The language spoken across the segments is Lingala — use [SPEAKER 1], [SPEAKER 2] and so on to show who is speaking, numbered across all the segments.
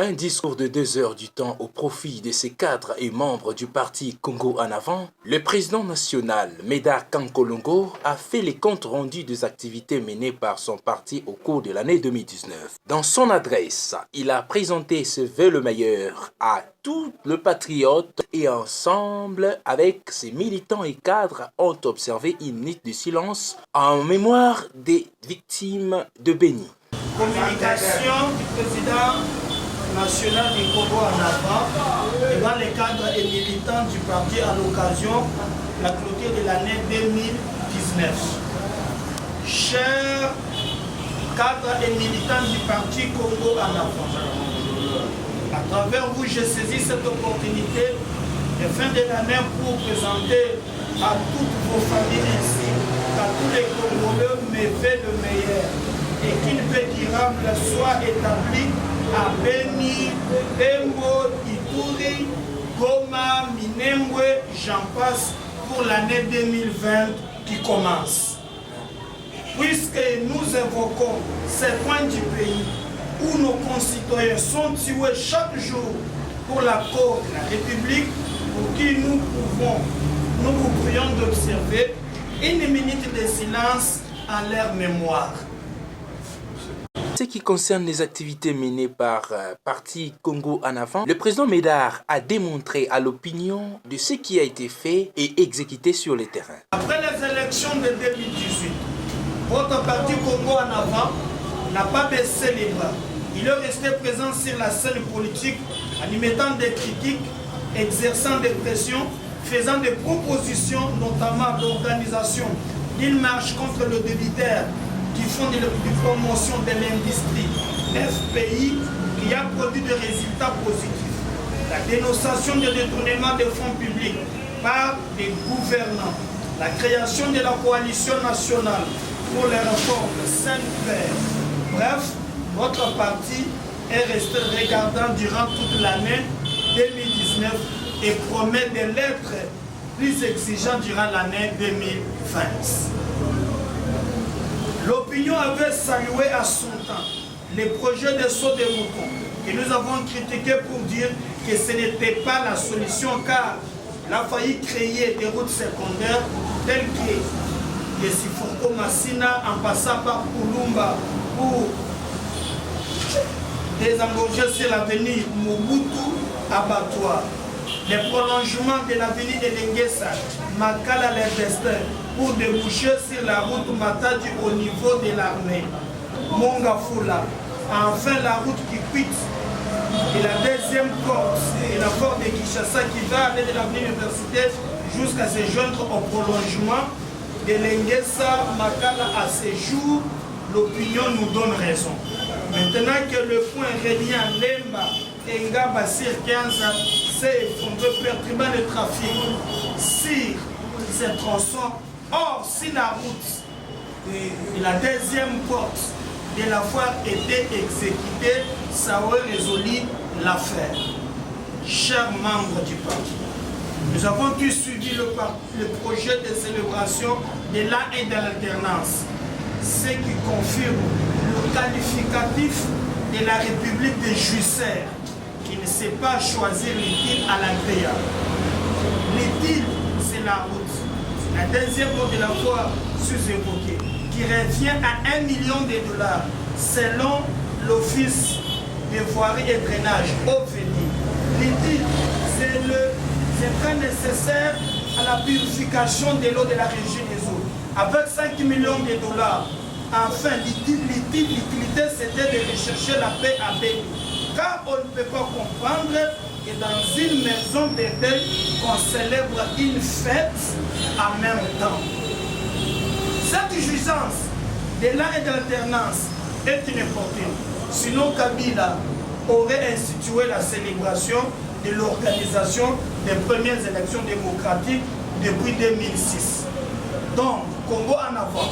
[SPEAKER 1] un discours de 2 heures du temps au profit de ses cadres et membres du parti Congo en avant, le président national Médard Kankolongo a fait les comptes rendus des activités menées par son parti au cours de l'année 2019. Dans son adresse, il a présenté ses vœux le meilleur à tout le patriote et ensemble avec ses militants et cadres ont observé une minute de silence en mémoire des victimes de Béni.
[SPEAKER 2] Communication du président national du Congo en avant devant les cadres et militants du parti à l'occasion de la clôture de l'année 2019. Chers cadres et militants du parti Congo en avant, à travers vous, j'ai saisi cette opportunité de fin de l'année pour présenter à toutes vos familles ainsi qu'à tous les Congolais mes vœux le meilleur et qu'une paix durable soit établie à Béni, Bembo, Ituri, Goma, Minembwe, j'en passe pour l'année 2020 qui commence. Puisque nous évoquons ces coins du pays où nos concitoyens sont tués chaque jour pour la cause de la République, pour qui nous vous prions d'observer une minute de silence en leur mémoire.
[SPEAKER 1] Ce qui concerne les activités menées par Parti Congo en avant, le président Médard a démontré à l'opinion de ce qui a été fait et exécuté sur le terrain.
[SPEAKER 2] Après les élections de 2018, votre Parti Congo en avant n'a pas baissé les bras. Il est resté présent sur la scène politique en y mettant des critiques, exerçant des pressions, faisant des propositions, notamment l'organisation d'une marche contre le débitaire qui font de promotion de l'industrie FPI qui a produit des résultats positifs. La dénonciation des détournements des fonds publics par les gouvernants, la création de la coalition nationale pour les réformes saines-faire. Bref, votre parti est resté regardant durant toute l'année 2019 et promet de l'être plus exigeant durant l'année 2020. L'opinion avait salué à son temps les projets de saut des moutons que nous avons critiqués pour dire que ce n'était pas la solution car il a failli créer des routes secondaires telles que les Sifoko Massina en passant par Kulumba pour désengorger sur l'avenue Mobutu Abattoir. Les prolongements de l'avenue Elengesa, Makala les Destin pour déboucher sur la route Matadi au niveau de l'armée. Mongafula, enfin la route qui quitte et la deuxième porte et la porte de Kinshasa qui va aller de l'avenue universitaire jusqu'à se joindre au prolongement de l'Engesa Makala à ce jour, l'opinion nous donne raison. Maintenant que le point reliant Lemba et Ngaba sur 15 s'est effondré, perturbant le trafic sur ces tronçons. Or, si la route et la deuxième porte de la foire était exécutée, ça aurait résolu l'affaire. Chers membres du parti, nous avons tous suivi le projet de célébration de l'an et de l'alternance, ce qui confirme le qualificatif de la République de Jussère, qui ne sait pas choisir l'utile à l'agréable. L'utile, c'est la route. La deuxième route de la foire sous-évoquée, qui revient à 1 million de dollars, selon l'Office de voirie et drainage, OVNI. L'utile, c'est très nécessaire à la purification de l'eau de la région des eaux. Avec 5 millions de dollars, enfin, l'utilité, c'était de rechercher la paix à Béni. Car on ne peut pas comprendre que dans une maison de deuil, qu'on célèbre une fête en même temps. Cette jouissance de l'an et de l'alternance est inopportune. Sinon, Kabila aurait institué la célébration de l'organisation des premières élections démocratiques depuis 2006. Donc, Congo en avant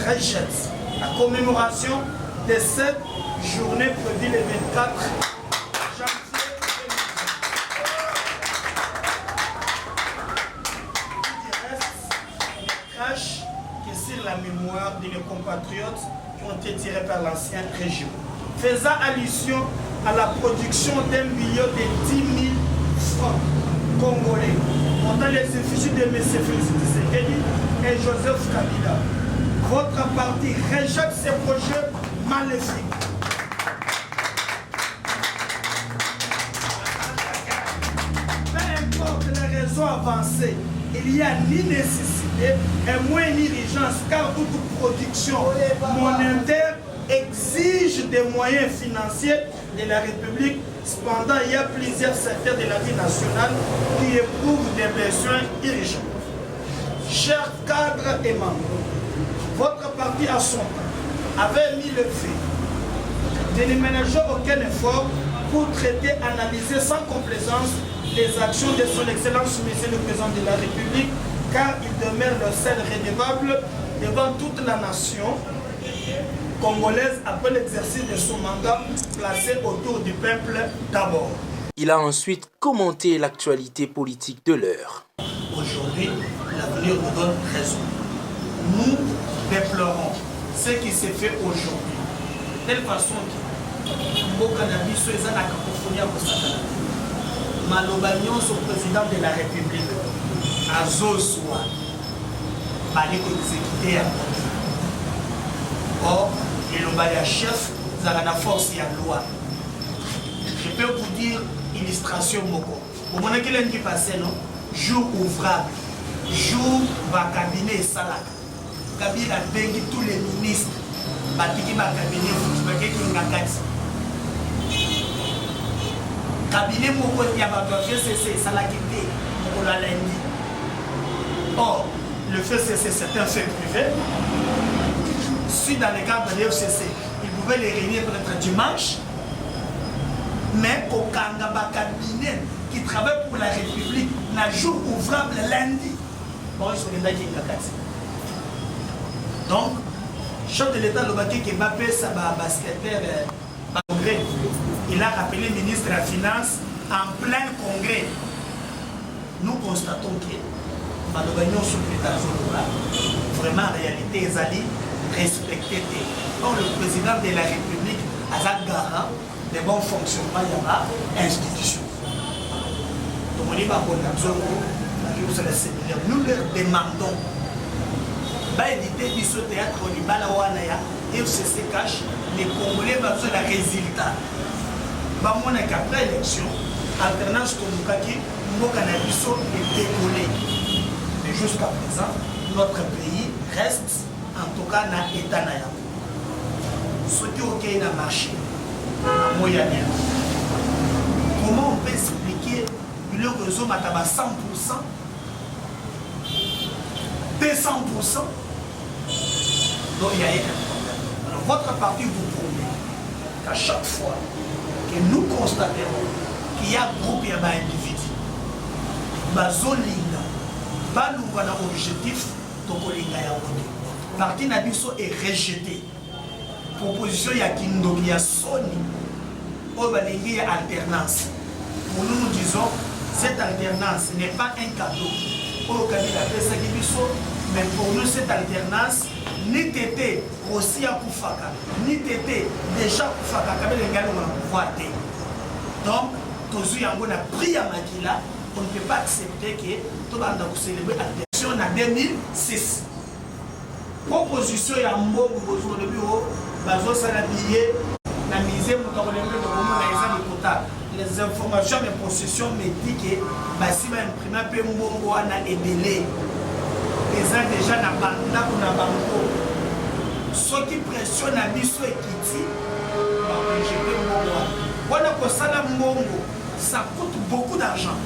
[SPEAKER 2] rejette la commémoration de cette journée prévue le 24 janvier 2019. Il reste crash que sur la mémoire de nos compatriotes qui ont été tirés par l'ancien régime. Faisant allusion à la production d'1 million de 10 000 francs congolais. On a les effigies de M. Félix Tshisekedi et Joseph Kabila. Votre parti rejette ces projets maléfiques. Peu importe les raisons avancées, il n'y a ni nécessité et moins ni urgence, car toute production monétaire exige des moyens financiers de la République. Cependant, il y a plusieurs secteurs de la vie nationale qui éprouvent des besoins urgents. Chers cadres et membres, votre parti à son temps avait mis le fait de ne ménager aucun effort pour traiter, analyser sans complaisance les actions de son Excellence Monsieur le Président de la République, car il demeure le seul redevable devant toute la nation congolaise après l'exercice de son mandat placé autour du peuple d'abord.
[SPEAKER 1] Il a ensuite commenté l'actualité politique de l'heure.
[SPEAKER 2] Aujourd'hui, l'avenir nous donne raison. Nous déplorons ce qui s'est fait aujourd'hui. De telle façon que mboka na biso eza na cacophonie ya kosakana. Maloba nyonso président de la République azozwa bali koexécuter yango. Or, eloba ya chef zala na force ya loi. Je peux vous dire illustration moko. Au moment qu'il est passé, non? Jour ouvrable, jour va cabinet salak. Kabila bengi tous les ministres, batiki ba cabinet foutu qui ngakati. Cabinet moko ya ba FCC salakité moko la lundi. Or, le FCC c'est un fait privé. Si dans le cadre de FCC, ils pouvaient les réunir peut-être dimanche, mais au Kangaba cabinet qui travaille pour la République, n'a jour ouvrable lundi. Bon, ils sont les gens qui donc, chef de l'État, le Baki qui m'a fait sa basketteur congrès, il a rappelé le ministre de la Finance en plein congrès. Nous constatons que Malobagnon sur l'État vraiment en réalité, ils allaient respecter. Or, le président de la République a un garant de bon fonctionnement de l'institution. Nous leur demandons d'éviter ce théâtre au Libalawanaya et au CC Cash, les Congolais ont besoin de résultats. Après l'élection, alternance Komukaki, Mokanabiso est décollé. Mais jusqu'à présent, notre pays reste en tout cas dans l'état. Ce qui est au marché, comment on peut expliquer le réseau Mataba 100%, 200%? Donc il y a un problème. Alors votre parti vous promet qu'à chaque fois que nous constaterons qu'il y a un groupe et un individu, bazolinga, balunga na objectif, tokolinga ya wote. Parti Nabiso est rejeté. Proposition ya Kindoki ya Sony, au balingi ya alternance. Pour nous, nous disons, cette alternance n'est pas un cadeau. Au Kabila Pesakibiso, mais pour nous, cette alternance, ni tété aussi à Koufaka, ni tété déjà Koufaka, Kabila Ngalo on a pouvoir. Donc, Tozu Yango a pris à Makila, on ne peut pas accepter que tout le monde a célébré l'alternation en 2006. Proposition ya Mbongo sur le bureau, Bazo Salabillé, la misère, les informations de possession me disent que si je imprime peu Mbongo a délai. Les gens déjà na banda ou na banco. Ceux qui pressionnent à biso et Kiti, rejeter Mbongo. Voilà que ça la Mbongo, ça coûte beaucoup d'argent.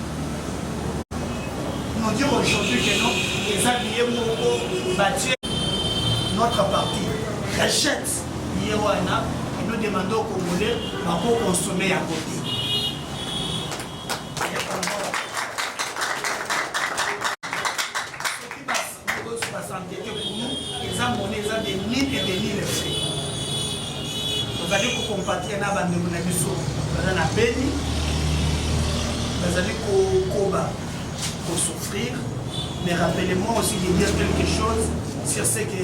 [SPEAKER 2] Nous disons aujourd'hui que non, les alliés Mbongo bâtir notre parti rejette Yewana et nous demandons aux Congolais de consommer à côté. Vous allez vous compatir à la Bandemounabiso, vous allez à Béni, vous allez au souffrir, mais rappelez-moi aussi de dire quelque chose sur ce que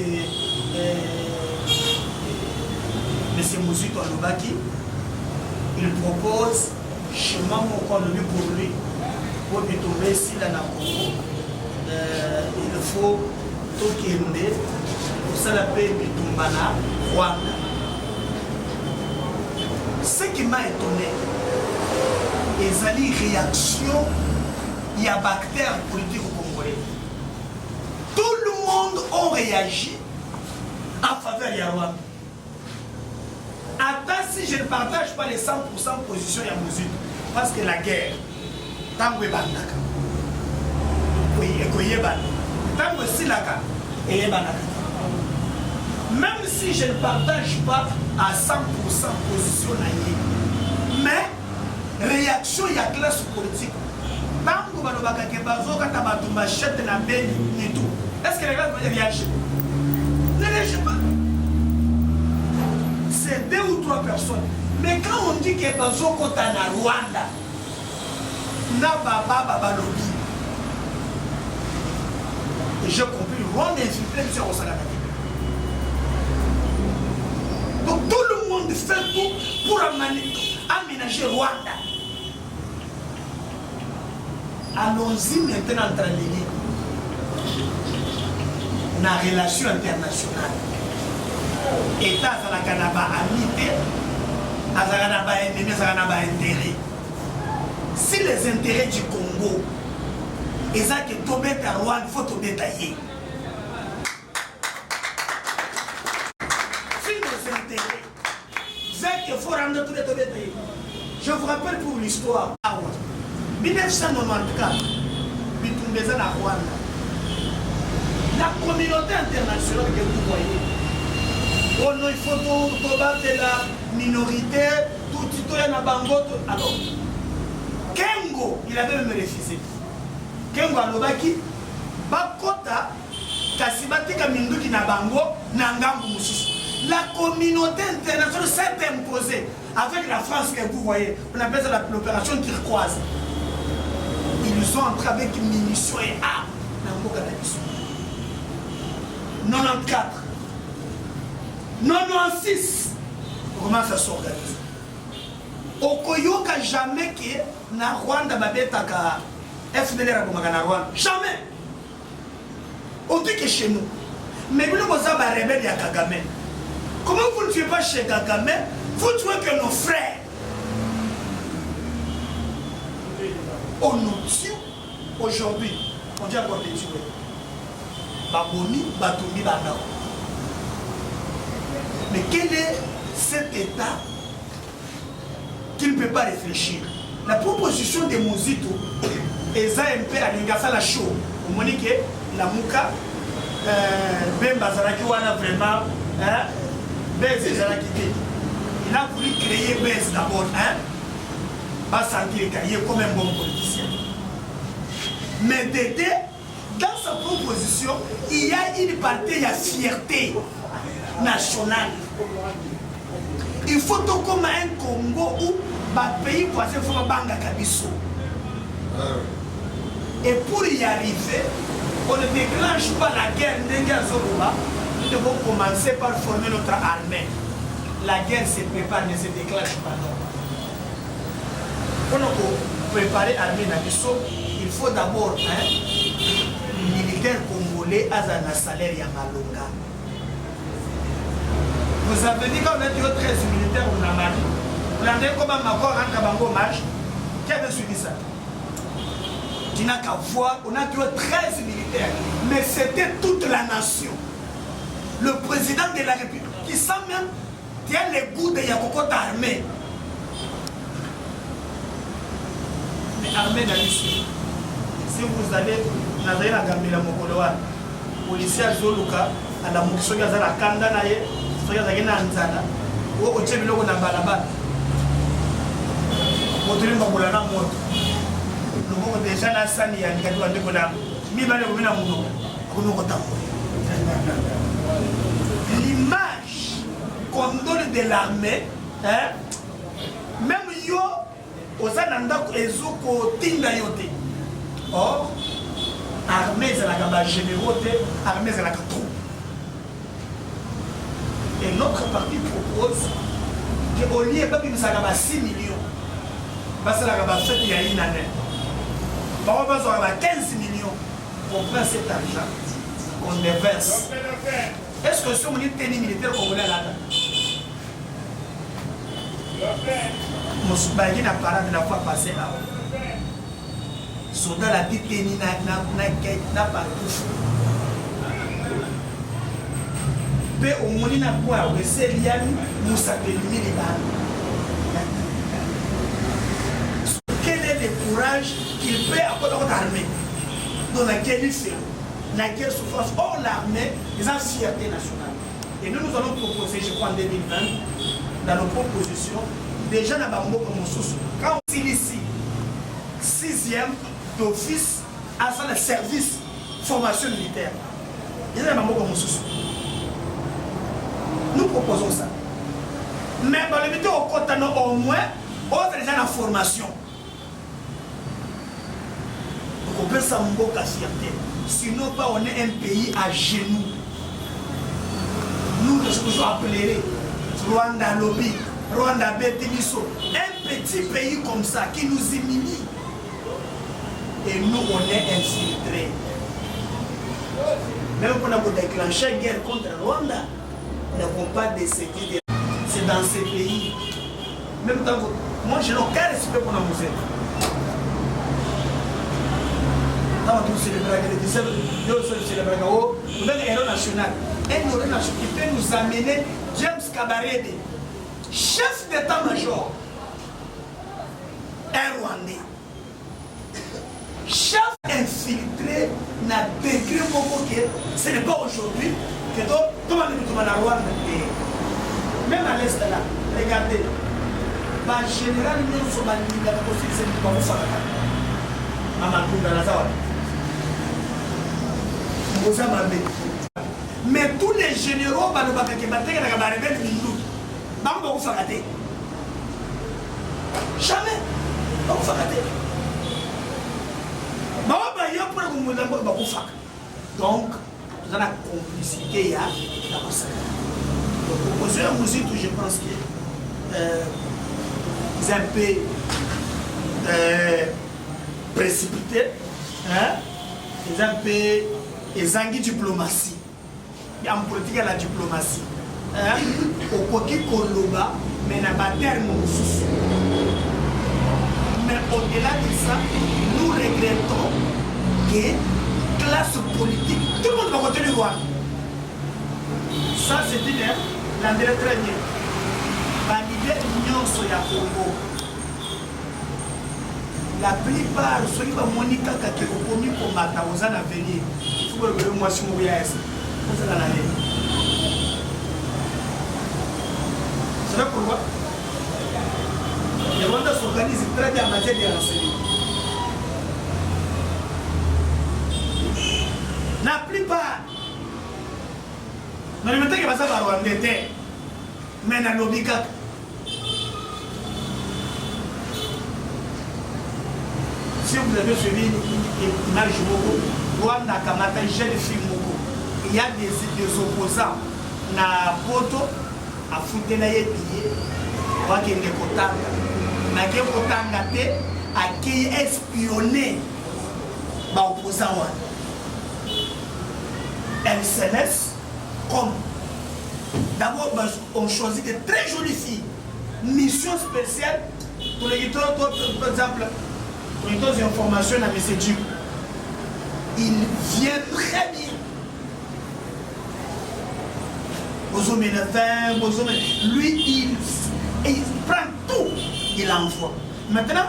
[SPEAKER 2] M. Mouzito Alobaki, il propose chemin pour lui pour tomber ici dans la Congo. Il faut tout qu'il pour ça la paix Bitumbana, Rwanda. Ce qui m'a étonné, c'est la réaction il y a bactères politiques au Congolais. Tout le monde a réagi en faveur de Rwanda. Attends, si je ne partage pas les 100% position de musique, parce que la guerre, tant que bandaka, oui, tant que silaka, et bandaka. Même si je ne partage pas à 100% position, mais réaction il y a classe politique. Tant que bandaka ke bazoka tabatu machette na beni ni tout. Est-ce que les gars vont réagir? Ne réagissent pas. C'est 2 ou 3 personnes. Mais quand on dit que Bazoko est en Rwanda, Baba Lobby, j'ai compris, Rwanda est infiltré sur le Salagati. Donc tout le monde fait tout pour aménager Rwanda. Allons-y maintenant entre les dans la relation internationale. État à la amitié, à la ennemi, à la intérêt. Si les intérêts du Congo, et ça que tout est à Rwanda, il faut tout détailler. Si les intérêts, c'est qu'il faut rendre tout détaillé. Je vous rappelle pour l'histoire. 1994, Bitumbeza na Rwanda. La communauté internationale que vous voyez, oh non, il faut tout battre la minorité, tout citoyen na bango. Alors, Kengo, il avait même refusé. Kengo alobaki, bakota, kasibati kaminduki na bango, nangambu mususu. La communauté internationale s'est imposée avec la France que vous voyez. On appelle ça l'opération turquoise. Ils ont entré avec munitions et armes dans le Canada. 94, 96, comment ça s'organise? Okoyoka jamais que na Rwanda babetaka FDLR à Rwanda. Jamais. On dit que chez nous. Mais vous nous avez rebelle à Kagame. Comment vous ne tuez pas chez Kagame? Vous tuez que nos frères. On nous tue aujourd'hui. On dit encore des tuer. Baboni, Batoumi, Banao. Mais quel est cet état qui ne peut pas réfléchir? La proposition de Mozito est un peu à l'ingasa la show. Au monique, la mouka, Ben Bazaraki wana vraiment, Ben Zezaraki. Il a voulu créer Ben d'abord, pas sentir qu'il est comme un bon politicien. Mais Dédé, dans sa proposition, il y a une partie de fierté nationale. Il faut tout comme un Congo où le pays voisin faut banga kabiso. Et pour y arriver, on ne déclenche pas la guerre Nenga-Zoroba. Nous devons commencer par former notre armée. La guerre se prépare, ne se déclenche pas. Pour nous préparer l'armée Nabiso, il faut d'abord un militaire congolais à un salaire à Malonga. Vous avez dit qu'on a dit 13 militaires au Namali. Vous avez dit comment Makor rentre à Bango Mage. Qui avait suivi ça? Tu n'as qu'à voir, on a dit 13 militaires. Mais c'était toute la nation. Le président de la République, qui sent même, tient les goûts de Yakoko d'armée. Mais armée d'Alissi, si vous allez dans la Gambie, la Mokoloa, policier à Zoluka, à la Mouksoga, à la Kanda, soya za gina nzala wo oche biloko na balabala motuli mbabola na moto loko déjà na sani ya nikatu ndeko na mi bale ko bina muno ko no kota l'image qu'on donne de l'armée même yo ozana ndako ezoko tinda yote. Or armée za la ba généraux te armée za la troupe. Et notre parti propose que au lieu de 6 millions, parce que la fête il y a une année. Par contre, on a 15 millions. On prend cet argent, on les verse. Est-ce que si on dit tenue militaire congolais là-dedans? Moussoubaï n'a pas de la fois passée là. Soldat la dit tenue n'a pas mais au moins il a quoi? C'est liami, nous s'appelons les balles. Quel est le courage qu'il peut avoir dans l'armée? Dans laquelle il fait, dans laquelle souffrance. Or, l'armée, ils ont fierté nationale. Et nous, nous allons proposer, je crois, en 2020, dans nos propositions, déjà dans Bambo comme sous. Quand on signe ici, 6e d'office à le service formation militaire. Il y a Bambo comme sous. Nous proposons ça. Mais dans le milieu au côté, au moins, on a déjà la formation. On peut s'emboquer à fierté. Sinon, pas on est un pays à genoux. Nous, je vous appellerai Rwanda Lobby, Rwanda Betimiso. Un petit pays comme ça qui nous humilie. Et nous, on est infiltrés. Même quand on a déclenché une guerre contre Rwanda, nous n'avons pas décidé. C'est dans ces pays. Même temps, moi, je n'ai aucun respect pour la musée. Quand on célèbre le 17, on célèbre le héros national. Un héros national qui peut nous amener James Kabarebe, chef d'état-major, un Rwandais. Chef infiltré n'a décrit beaucoup que ce n'est pas aujourd'hui que tout le monde est en Rwanda. Même à l'est là, regardez, le général nous sommes en train de se faire mais tous les généraux qui jamais. Donc, nous avons la complicité. Donc, proposer un musique, je pense que c'est un peu précipité. C'est un peu ezangi diplomatie. En politique, la diplomatie. Au Koki Koloba, mais n'a pas terme. Mais au-delà de ça, nous regrettons que classe politique, tout le monde va voter le roi. Ça, c'est dit, l'André très bien. L'idée d'union sur la Congo. La plupart, ceux qui vont Monica qui ont commis pour matin aux années à venir, il faut que moi si je suis c'est dans l'année. C'est vrai pourquoi les Rwandais s'organisent très bien en matière de renseignement. La plupart, nous ne mettons pas ça par Rwandais, mais dans l'obligation. Si vous avez suivi une image Moko, Rwanda Kamata, jeune fille Moko, il y a des opposants na poto à foutre les billets, on va qu'il y ait des kotanga. Na ke kotanga te à qui espionner les opposants. LCNS, comme d'abord on choisit de très jolies filles, mission spéciale pour les guitares, par exemple. Pour les informations à M. Duc, il vient très bien. Lui, il prend tout, il envoie. Maintenant,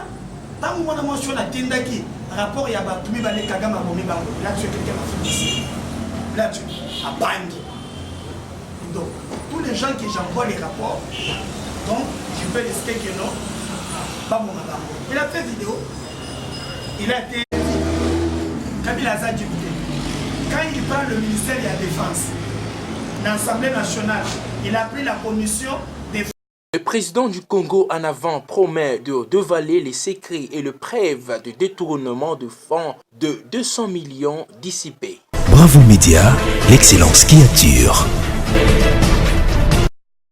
[SPEAKER 2] tant qu'on a mentionné la Tindaki, rapport il y a Batoumi Bane Kagama Bomi Bango, là tu es quelqu'un à faire ici. Là tu es à Bangui. Donc, tous les gens qui j'envoie les rapports, donc je peux risquer que non, pas mon Bango. Il a fait vidéo. Il a été Kabila Zadjibouté. Quand il prend le ministère de la Défense, l'Assemblée nationale, il a pris la commission des...
[SPEAKER 1] Le président du Congo en avant promet de dévaler les secrets et le preuve de détournement de fonds de 200 millions dissipés.
[SPEAKER 3] Bravo Média, l'excellence qui attire.